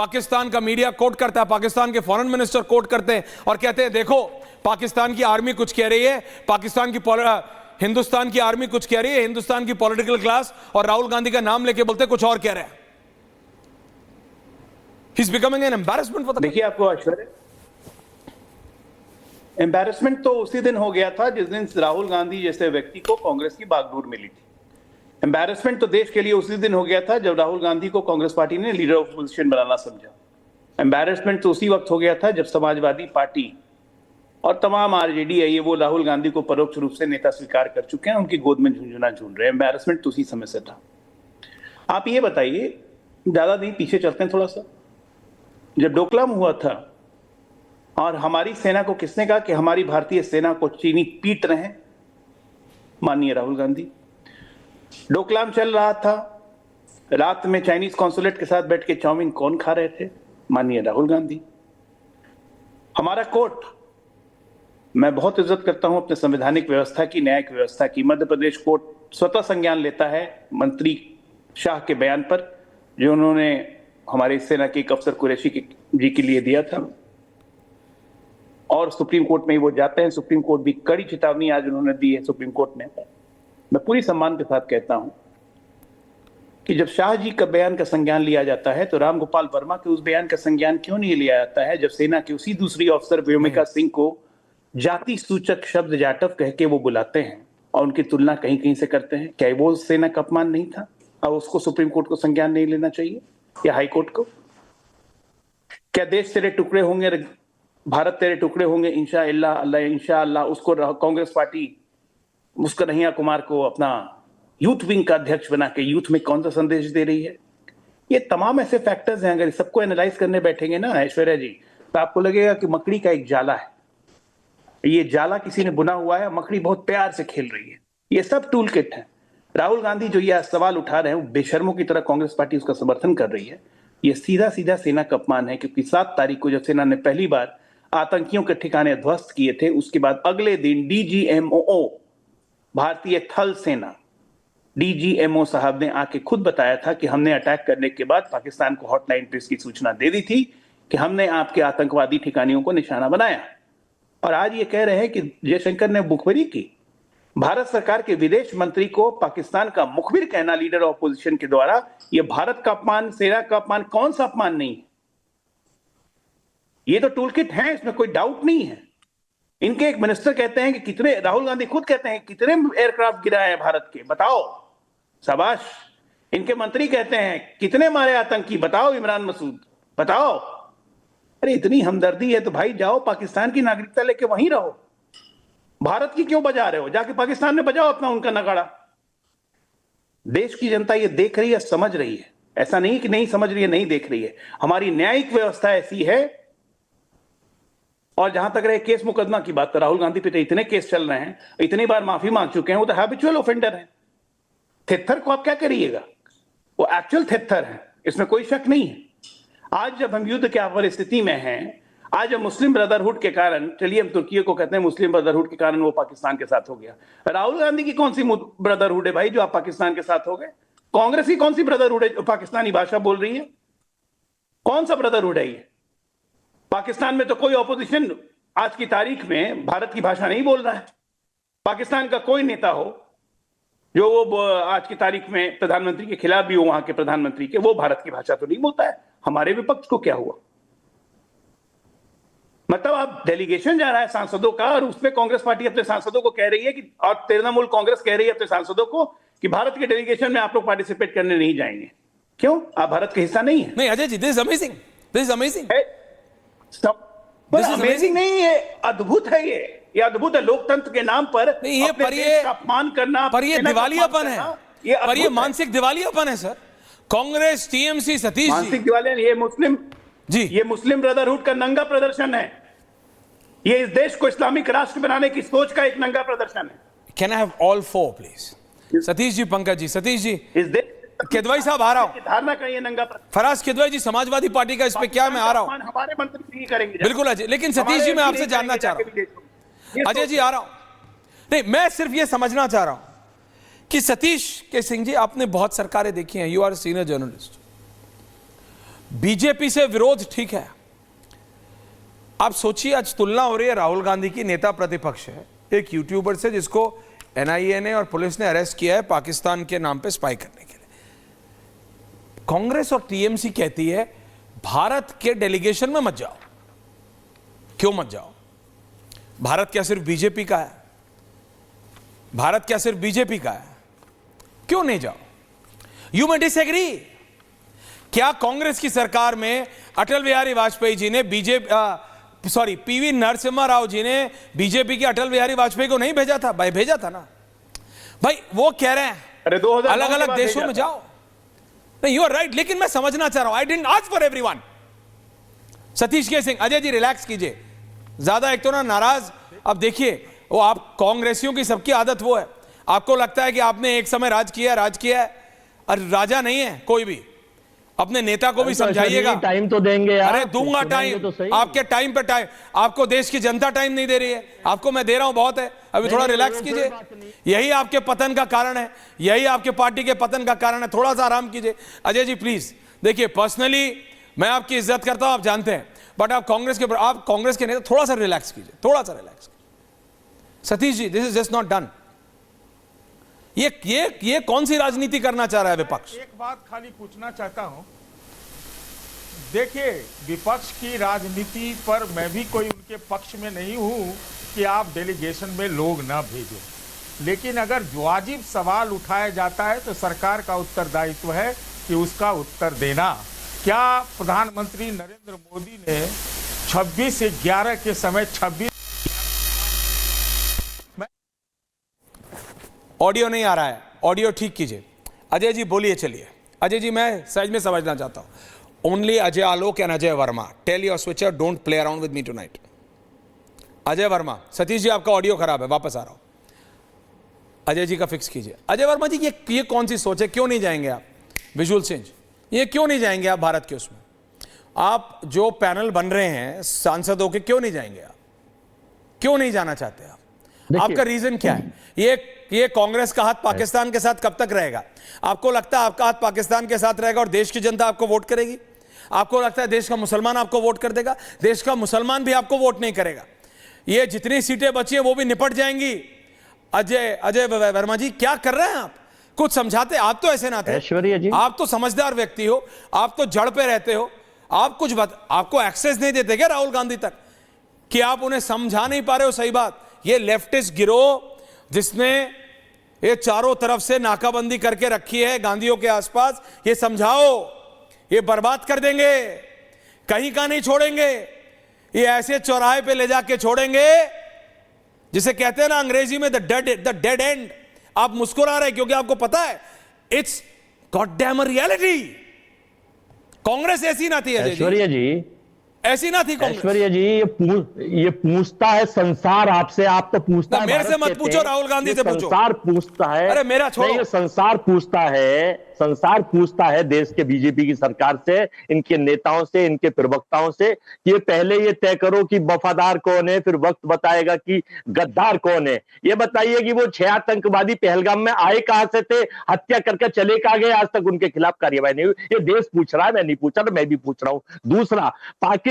पाकिस्तान का media coat करता है, पाकिस्तान के फॉरेन मिनिस्टर कोट करते हैं और कहते हैं देखो पाकिस्तान की आर्मी कुछ कह रही है, हिंदुस्तान की आर्मी कुछ कह रही है, हिंदुस्तान की पॉलिटिकल क्लास, और राहुल गांधी का नाम लेके बोलते कुछ और कह रहे हैं। He's becoming an embarrassment for the... देखिए आपको ऐश्वर्या, एम्बैरेसमेंट तो उसी दिन हो गया था जिस दिन राहुल गांधी जैसे व्यक्ति को कांग्रेस की बागडोर मिली थी। एम्बैरेसमेंट तो देश के लिए उसी दिन हो गया था जब राहुल गांधी को कांग्रेस पार्टी ने लीडर ऑफ अपोजिशन बनाना समझा। एम्बैरेसमेंट तो उसी वक्त हो गया था जब समाजवादी पार्टी और तमाम आरजेडी है ये वो राहुल गांधी को परोक्ष रूप से नेता स्वीकार कर चुके हैं, उनकी गोद में झुंझुना झूल रहे हैं। एम्बैरेसमेंट तो उसी समय से था। आप ये बताइए, ज्यादा नहीं पीछे चलते हैं थोड़ा सा, जब डोकलाम हुआ था और हमारी सेना को किसने कहा कि हमारी भारतीय सेना को चीनी पीट रहे हैं? माननीय राहुल गांधी। डोकलाम चल रहा था, रात में चाइनीज कॉन्सुलेट के साथ बैठ के चाउमीन कौन खा रहे थे? माननीय राहुल गांधी। हमारा कोर्ट, मैं बहुत इज्जत करता हूं अपने संवैधानिक व्यवस्था की, न्यायिक व्यवस्था की। मध्य प्रदेश कोर्ट स्वतः संज्ञान लेता है मंत्री शाह के बयान पर जो उन्होंने हमारे सेना के एक अफसर कुरैशी जी के लिए दिया था, और सुप्रीम कोर्ट में ही वो जाते हैं। सुप्रीम कोर्ट भी कड़ी चेतावनी आज उन्होंने दी है सुप्रीम कोर्ट में। मैं पूरी सम्मान के साथ कहता हूं कि जब शाह जी का बयान का संज्ञान लिया जाता है तो राम गोपाल वर्मा के उस बयान का संज्ञान क्यों नहीं लिया जाता है जब सेना के उसी दूसरी अफसर व्योमिका सिंह को जाति सूचक शब्द जाटव कह के वो बुलाते हैं और उनकी तुलना कहीं कहीं से करते हैं? क्या वो सेना का अपमान नहीं था? और उसको सुप्रीम कोर्ट को संज्ञान नहीं लेना चाहिए या हाई कोर्ट को? क्या देश तेरे टुकड़े होंगे, भारत तेरे टुकड़े होंगे इंशाअल्लाह, उसको कांग्रेस पार्टी उसका कन्हैया कुमार को अपना यूथ विंग का अध्यक्ष बना के यूथ में कौन सा संदेश दे रही है? ये तमाम ऐसे फैक्टर्स हैं, अगर सबको एनालाइज करने बैठेंगे ना ऐश्वर्या जी, तो आपको लगेगा कि मकड़ी का एक जाला है, ये जाला किसी ने बुना हुआ है, मकड़ी बहुत प्यार से खेल रही है। ये सब टूल किट है। राहुल गांधी जो ये सवाल उठा रहे हैं, बेशर्मों की तरह कांग्रेस पार्टी उसका समर्थन कर रही है। ये सीधा सीधा सेना का अपमान है, क्योंकि 7 तारीख को जब सेना ने पहली बार आतंकियों के ठिकाने ध्वस्त किए थे, उसके बाद अगले दिन डीजीएमओ, भारतीय थल सेना डीजीएमओ साहब ने आके खुद बताया था कि हमने अटैक करने के बाद पाकिस्तान को हॉटलाइन पे इसकी सूचना दे दी थी कि हमने आपके आतंकवादी ठिकानों को निशाना बनाया। और आज ये कह रहे हैं कि जयशंकर ने मुखबिरी की। भारत सरकार के विदेश मंत्री को पाकिस्तान का मुखबिर कहना लीडर ऑफ अपोजिशन के द्वारा, यह भारत का अपमान, सेना का अपमान, कौन सा अपमान नहीं है? ये तो टूल किट है, इसमें कोई डाउट नहीं है। इनके एक मिनिस्टर कहते हैं कि कितने, राहुल गांधी खुद कहते हैं कितने एयरक्राफ्ट गिरा है भारत के, बताओ, शाबाश। इनके मंत्री कहते हैं कितने मारे आतंकी, बताओ, इमरान मसूद, बताओ। अरे इतनी हमदर्दी है तो भाई जाओ पाकिस्तान की नागरिकता लेके वहीं रहो, भारत की क्यों बजा रहे हो? जाके पाकिस्तान में बजाओ अपना उनका नगाड़ा। देश की जनता ये देख रही है, समझ रही है, ऐसा नहीं कि नहीं समझ रही है, नहीं देख रही है। हमारी न्यायिक व्यवस्था ऐसी है। और जहां तक रहे केस मुकदमा की बात, तो राहुल गांधी पे तो इतने केस चल रहे हैं, इतनी बार माफी मांग चुके हैं, वो तो हैबिचुअल ऑफेंडर है। थेत्थर को आप क्या करिएगा, वो एक्चुअल थेत्थर है, इसमें कोई शक नहीं है। आज जब हम युद्ध की परिस्थिति में हैं, आज जब मुस्लिम ब्रदरहुड के कारण, चलिए हम तुर्की को कहते हैं मुस्लिम ब्रदरहुड के कारण वो पाकिस्तान के साथ हो गया, राहुल गांधी की कौन सी ब्रदरहुड है भाई जो आप पाकिस्तान के साथ हो गए? कांग्रेस की कौन सी ब्रदरहुड है जो पाकिस्तानी भाषा बोल रही है? कौन सा ब्रदरहुड है ये? पाकिस्तान में तो कोई ऑपोजिशन आज की तारीख में भारत की भाषा नहीं बोल रहा है। पाकिस्तान का कोई नेता हो जो वो आज की तारीख में प्रधानमंत्री के खिलाफ भी हो, वहां के प्रधानमंत्री के, वो भारत की भाषा तो नहीं बोलता है। हमारे विपक्ष को क्या हुआ? मतलब आप डेलीगेशन जा रहा है सांसदों का, और उसमें कांग्रेस पार्टी अपने सांसदों को कह रही है कि, और तृणमूल कांग्रेस कह रही है अपने सांसदों को कि भारत के डेलीगेशन में आप लोग पार्टिसिपेट करने नहीं जाएंगे। क्यों? आप भारत का हिस्सा नहीं है। नहीं Ajay ji, this is amazing, this is amazing, amazing नहीं है, अद्भुत है। ये अद्भुत है। लोकतंत्र के नाम पर नहीं, ये पर ये अपमान करना, पर ये दिवालियापन है, पर ये मानसिक दिवालियापन है सर। कांग्रेस, टीएमसी, सतीश जी, मानसिक दिवालिया, ये मुस्लिम जी, ये मुस्लिम ब्रदरहुड का नंगा प्रदर्शन है। ये इस देश को इस्लामिक राष्ट्र बनाने की सोच का एक नंगा प्रदर्शन है। Can I have all 4 please? Satish ji, Pankaj ji, Satish ji, इस देश किदवाई साहब आ रहा हूं, धारणा का ये नंगा फराज किदवाई जी समाजवादी पार्टी का, इस पे क्या मैं आ रहा हूं? हमारे मंत्री नहीं करेंगे बिल्कुल अजय, लेकिन सतीश जी मैं आपसे जानना चाह रहा हूं, अजय जी आ रहा हूं, नहीं मैं सिर्फ ये समझना चाह रहा हूं कि सतीश के सिंह जी, आपने बहुत सरकारें देखी हैं, you are senior journalist, BJP से विरोध ठीक है। आप सोचिए, आज तुलना हो रही है राहुल गांधी की, नेता प्रतिपक्ष है, एक यूट्यूबर से जिसको एनआईए ने और पुलिस ने अरेस्ट किया है पाकिस्तान के नाम पे स्पाई करने के लिए। कांग्रेस और टीएमसी कहती है भारत के डेलीगेशन में मत जाओ। क्यों मत जाओ? भारत क्या सिर्फ बीजेपी का है? भारत क्या सिर्फ बीजेपी का है? क्यों नहीं जाओ? You may disagree. क्या कांग्रेस की सरकार में अटल बिहारी वाजपेयी जी ने पीवी नरसिम्हा राव जी ने बीजेपी के अटल बिहारी वाजपेयी को नहीं भेजा था? भाई भेजा था ना भाई। वो कह रहे हैं अरे 2009 अलग अलग देशों में जाओ। नहीं, यू आर राइट, लेकिन मैं समझना चाह रहा हूं, I didn't ask for everyone. Satish के सिंह, अजय जी रिलैक्स कीजिए, ज्यादा एक तो ना नाराज। अब देखिए, वो आप कांग्रेसियों की सबकी आदत वो है, आपको लगता है कि आपने एक समय राज किया है, और राजा नहीं है कोई भी। अपने नेता को भी समझाइएगा। टाइम तो देंगे यार। अरे दूंगा टाइम, तो आपके टाइम पे टाइम। आपको देश की जनता टाइम नहीं दे रही है, आपको मैं दे रहा हूं, बहुत है। अभी थोड़ा रिलैक्स कीजिए। यही आपके पतन का कारण है, यही आपके पार्टी के पतन का कारण है। थोड़ा सा आराम कीजिए। अजय जी प्लीज देखिए, पर्सनली मैं आपकी इज्जत करता हूं, आप जानते हैं, बट आप कांग्रेस के नेता, थोड़ा सा रिलैक्स कीजिए, थोड़ा सा रिलैक्स कीजिए। Satish ji, this is just not done. ये कौन सी राजनीति करना चाह रहा है विपक्ष? एक बात खाली पूछना चाहता हूं, देखिए विपक्ष की राजनीति पर मैं भी कोई उनके पक्ष में नहीं हूं कि आप डेलीगेशन में लोग ना भेजो, लेकिन अगर वाजिब सवाल उठाया जाता है तो सरकार का उत्तरदायित्व है कि उसका उत्तर देना। क्या प्रधानमंत्री नरेंद्र मोदी ने 26/11 के समय 26 ऑडियो नहीं आ रहा है, ऑडियो ठीक कीजिए। अजय जी बोलिए, चलिए। अजय जी, मैं सहज में समझना चाहता हूं। Only Ajay Alok and Ajay Verma, tell your switcher don't play around with me tonight. Ajay Verma, Satish ji आपका ऑडियो खराब है, वापस आ रहा हूं। अजय जी का फिक्स कीजिए। अजय वर्मा जी, ये कौन सी सोच है? क्यों नहीं जाएंगे आप? विजुअल चेंज, ये क्यों नहीं जाएंगे आप भारत के उसमें? आप जो पैनल बन रहे हैं सांसदों के, क्यों नहीं जाएंगे आप? क्यों नहीं जाना चाहते आप? आपका रीजन क्या है? ये कांग्रेस का हाथ पाकिस्तान के साथ कब तक रहेगा? आपको लगता है आपका हाथ पाकिस्तान के साथ रहेगा और देश की जनता आपको वोट करेगी? आपको लगता है देश का मुसलमान आपको वोट कर देगा? देश का मुसलमान भी आपको वोट नहीं करेगा। ये जितनी सीटें बची हैं वो भी निपट जाएंगी। अजय वर्मा जी, क्या कर रहे हैं आप? कुछ समझाते। आप तो ऐसे ना थे, ऐश्वर्या जी, आप तो समझदार व्यक्ति हो, आप तो जड़ पे रहते हो। आप कुछ आपको एक्सेस नहीं देते क्या राहुल गांधी तक, कि आप उन्हें समझा नहीं पा रहे हो? सही बात, ये लेफ्टिस्ट गिरोह जिसने ये चारों तरफ से नाकाबंदी करके रखी है गांधीयों के आसपास, ये समझाओ। ये बर्बाद कर देंगे, कहीं का नहीं छोड़ेंगे। ये ऐसे चौराहे पे ले जाके छोड़ेंगे जिसे कहते हैं ना अंग्रेजी में द डेड एंड। आप मुस्कुरा रहे क्योंकि आपको पता है इट्स गॉडडैम रियलिटी। कांग्रेस ऐसी ना थी ऐश्वर्या जी, ऐसी ना थी कांग्रेस। ऐश्वर्या जी, ये पूछता है संसार आपसे, आप तो पूछता है मेरे से मत पूछो, राहुल गांधी से पूछो। संसार पूछता है। अरे मेरा छोड़ो। नहीं, संसार पूछता है देश के बीजेपी की सरकार से, इनके नेताओं से, इनके प्रवक्ताओं से कि ये पहले ये तय करो कि वफादार कौन है, फिर वक्त बताएगा कि गद्दार कौन है। ये बताइए कि वो 6 आतंकवादी पहलगाम में आए कहां से थे, हत्या करके चले कहां गए, आज तक उनके खिलाफ कार्रवाई नहीं हुई। ये देश पूछ रहा है, मैं नहीं पूछ रहा, मैं भी पूछ रहा हूं। दूसरा, पाकिस्तान